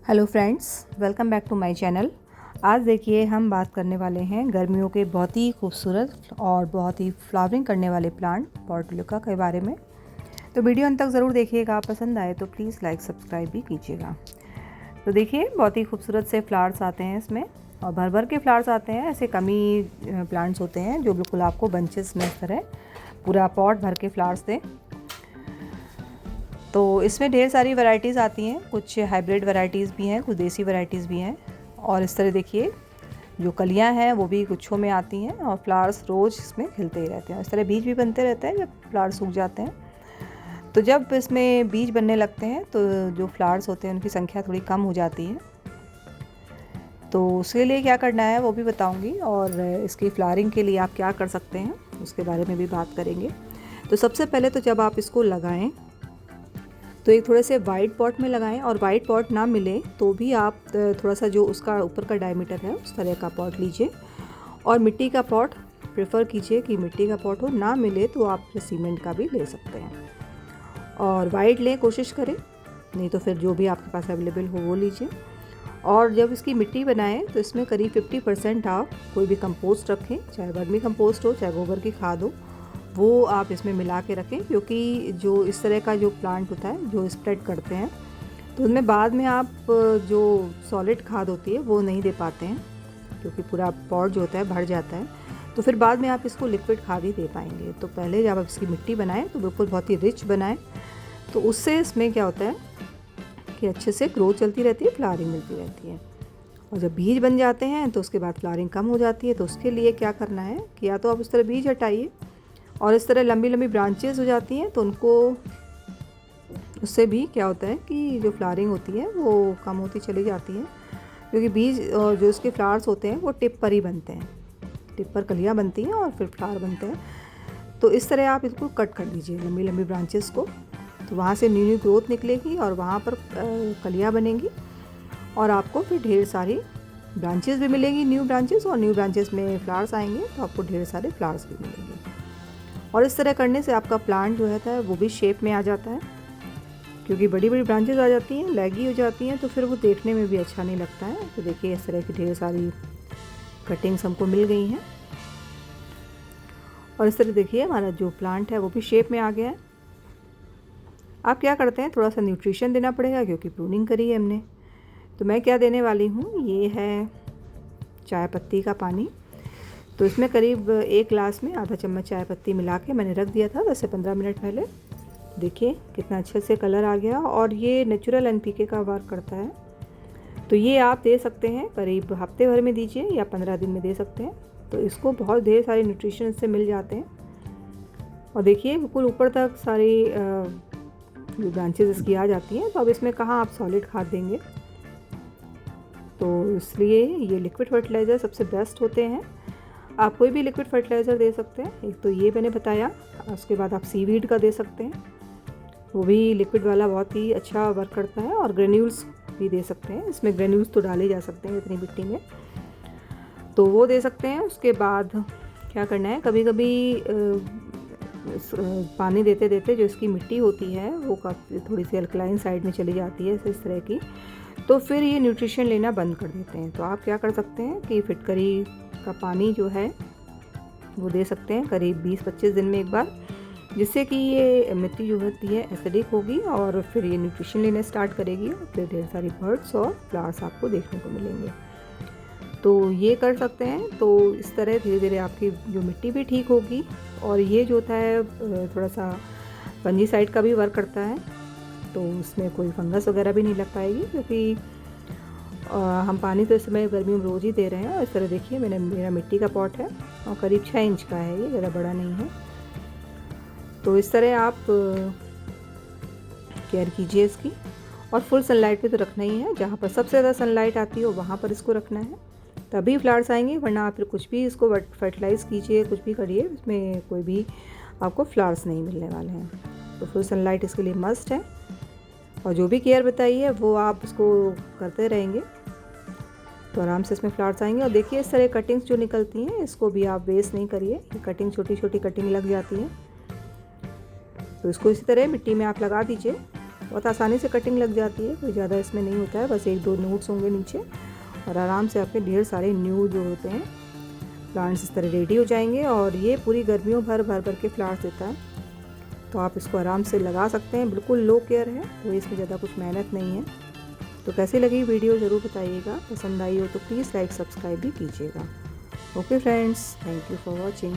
Hello friends, welcome back to my channel. आज देखिए हम बात करने वाले हैं गर्मियों के बहुत ही खूबसूरत और बहुत ही फ्लावरिंग करने वाले प्लांट पोर्टुलिका के बारे में। तो वीडियो अंत तक ज़रूर देखिएगा, पसंद आए तो प्लीज़ लाइक सब्सक्राइब भी कीजिएगा। तो देखिए बहुत ही खूबसूरत से फ्लावर्स आते हैं इसमें और भर भर के फ्लावर्स आते हैं। ऐसे कम ही प्लांट्स होते हैं जो बिल्कुल आपको बंचेस में इस तरह पूरा पॉट भर के फ्लावर्स दें। तो इसमें ढेर सारी वैरायटीज़ आती हैं, कुछ हाइब्रिड वैरायटीज़ भी हैं, कुछ देसी वैरायटीज़ भी हैं। और इस तरह देखिए जो कलियां हैं वो भी गुच्छों में आती हैं और फ्लावर्स रोज़ इसमें खिलते ही रहते हैं। इस तरह बीज भी बनते रहते हैं जब फ्लावर्स सूख जाते हैं। तो जब इसमें बीज बनने लगते हैं तो जो फ्लावर्स होते हैं उनकी संख्या थोड़ी कम हो जाती है। तो उसके लिए क्या करना है वो भी बताऊँगी, और इसकी फ्लावरिंग के लिए आप क्या कर सकते हैं उसके बारे में भी बात करेंगे। तो सबसे पहले तो जब आप इसको लगाएं तो एक थोड़े से वाइट पॉट में लगाएं, और वाइट पॉट ना मिले तो भी आप थोड़ा सा जो उसका ऊपर का डायमीटर है उस तरह का पॉट लीजिए। और मिट्टी का पॉट प्रेफर कीजिए कि मिट्टी का पॉट हो, ना मिले तो आप सीमेंट का भी ले सकते हैं। और वाइट लें, कोशिश करें, नहीं तो फिर जो भी आपके पास अवेलेबल हो वो लीजिए। और जब इसकी मिट्टी बनाएं तो इसमें करीब 50% आप कोई भी कंपोस्ट रखें, चाहे वर्मी कंपोस्ट हो चाहे गोबर की खाद हो, वो आप इसमें मिला के रखें। क्योंकि जो इस तरह का जो प्लांट होता है जो स्प्रेड करते हैं तो उनमें बाद में आप जो सॉलिड खाद होती है वो नहीं दे पाते हैं, क्योंकि पूरा पॉट जो होता है भर जाता है। तो फिर बाद में आप इसको लिक्विड खाद ही दे पाएंगे। तो पहले जब आप इसकी मिट्टी बनाएं तो बिल्कुल बहुत ही रिच बनाएं, तो उससे इसमें क्या होता है कि अच्छे से ग्रोथ चलती रहती है, फ्लावरिंग मिलती रहती है। और जब बीज बन जाते हैं तो उसके बाद फ्लावरिंग कम हो जाती है। तो उसके लिए क्या करना है कि या तो आप इस तरह बीज हटाइए, और इस तरह लंबी लंबी ब्रांचेस हो जाती हैं तो उनको, उससे भी क्या होता है कि जो फ्लावरिंग होती है वो कम होती चली जाती है। क्योंकि बीज और जो इसके फ्लावर्स होते हैं वो टिप पर ही बनते हैं, टिप पर कलियाँ बनती हैं और फिर फ्लावर बनते हैं। तो इस तरह आप इसको कट कर दीजिए लंबी लंबी ब्रांचेस को, तो वहाँ से न्यू न्यू ग्रोथ निकलेगी और वहाँ पर कलियाँ बनेंगी, और आपको फिर ढेर सारी ब्रांचेस भी मिलेगी, न्यू ब्रांचेस, और न्यू ब्रांचेस में फ्लावर्स आएंगे तो आपको ढेर सारे फ्लावर्स भी मिलेंगे। और इस तरह करने से आपका प्लांट जो है वो भी शेप में आ जाता है। क्योंकि बड़ी बड़ी ब्रांचेस आ जाती हैं, लैगी हो जाती हैं, तो फिर वो देखने में भी अच्छा नहीं लगता है। तो देखिए इस तरह की ढेर सारी कटिंग्स हमको मिल गई हैं, और इस तरह देखिए हमारा जो प्लांट है वो भी शेप में आ गया है। आप क्या करते हैं, थोड़ा सा न्यूट्रिशन देना पड़ेगा क्योंकि प्रूनिंग करी है हमने। तो मैं क्या देने वाली हूँ, ये है चाय पत्ती का पानी। तो इसमें करीब 1 गिलास में आधा चम्मच चाय पत्ती मिला के मैंने रख दिया था 10 से 15 मिनट पहले। देखिए कितना अच्छे से कलर आ गया, और ये नेचुरल एनपीके का वर्क करता है। तो ये आप दे सकते हैं, करीब हफ्ते भर में दीजिए या 15 दिन में दे सकते हैं। तो इसको बहुत ढेर सारे न्यूट्रिशन से मिल जाते हैं। और देखिए बिल्कुल ऊपर तक सारी जो ब्रांचेज इसकी आ जाती हैं। तो अब इसमें कहाँ आप सॉलिड खाद देंगे, तो इसलिए ये लिक्विड फर्टिलाइज़र सबसे बेस्ट होते हैं। आप कोई भी लिक्विड फर्टिलाइज़र दे सकते हैं, एक तो ये मैंने बताया, उसके बाद आप सीवीड का दे सकते हैं, वो भी लिक्विड वाला बहुत ही अच्छा वर्क करता है। और ग्रेन्यूल्स भी दे सकते हैं, इसमें ग्रेन्यूल्स तो डाले जा सकते हैं इतनी मिट्टी में, तो वो दे सकते हैं। उसके बाद क्या करना है, कभी कभी पानी देते देते जो इसकी मिट्टी होती है वो काफ़ी थोड़ी सी अल्कलाइन साइड में चली जाती है इस तरह की, तो फिर ये न्यूट्रिशन लेना बंद कर देते हैं। तो आप क्या कर सकते हैं कि फिटकरी का पानी जो है वो दे सकते हैं करीब 20-25 दिन में एक बार, जिससे कि ये मिट्टी जो होती है एसिडिक होगी और फिर ये न्यूट्रिशन लेने स्टार्ट करेगी, और फिर ढेर सारी बर्ड्स और फ्लावर्स आपको देखने को मिलेंगे। तो ये कर सकते हैं। तो इस तरह धीरे धीरे आपकी जो मिट्टी भी ठीक होगी, और ये जो होता है थोड़ा सा फंजीसाइड का भी वर्क करता है, तो उसमें कोई फंगस वगैरह भी नहीं लग पाएगी। क्योंकि हम पानी तो इस समय गर्मियों में रोज़ ही दे रहे हैं। और इस तरह देखिए मेरा मिट्टी का पॉट है और करीब 6 इंच का है, ये ज़्यादा बड़ा नहीं है। तो इस तरह आप केयर कीजिए इसकी, और फुल सनलाइट पे तो रखना ही है। जहाँ पर सबसे ज़्यादा सनलाइट आती हो वहाँ पर इसको रखना है, तभी फ्लावर्स आएंगे, वरना आप फिर कुछ भी इसको फर्टिलाइज़ कीजिए, कुछ भी करिए, इसमें कोई भी आपको फ्लावर्स नहीं मिलने वाले हैं। तो फुल सनलाइट इसके लिए मस्ट है, और जो भी केयर बताई है वो आप उसको करते रहेंगे तो आराम से इसमें फ्लावर्स आएंगे। और देखिए इस तरह कटिंग्स जो निकलती हैं इसको भी आप वेस्ट नहीं करिए, ये कटिंग छोटी छोटी कटिंग लग जाती है। तो इसको इसी तरह मिट्टी में आप लगा दीजिए, बहुत आसानी से कटिंग लग जाती है, कोई ज़्यादा इसमें नहीं होता है, बस 1-2 नोट्स होंगे नीचे और आराम से आपके ढेर सारे न्यू जो होते हैं प्लांट्स इस तरह रेडी हो जाएंगे। और ये पूरी गर्मियों भर के फ्लावर्स देता है, तो आप इसको आराम से लगा सकते हैं। बिल्कुल लो केयर है, कोई इसमें ज़्यादा कुछ मेहनत नहीं है। तो कैसी लगी वीडियो ज़रूर बताइएगा, पसंद आई हो तो प्लीज़ लाइक सब्सक्राइब भी कीजिएगा। Okay friends, thank you for watching.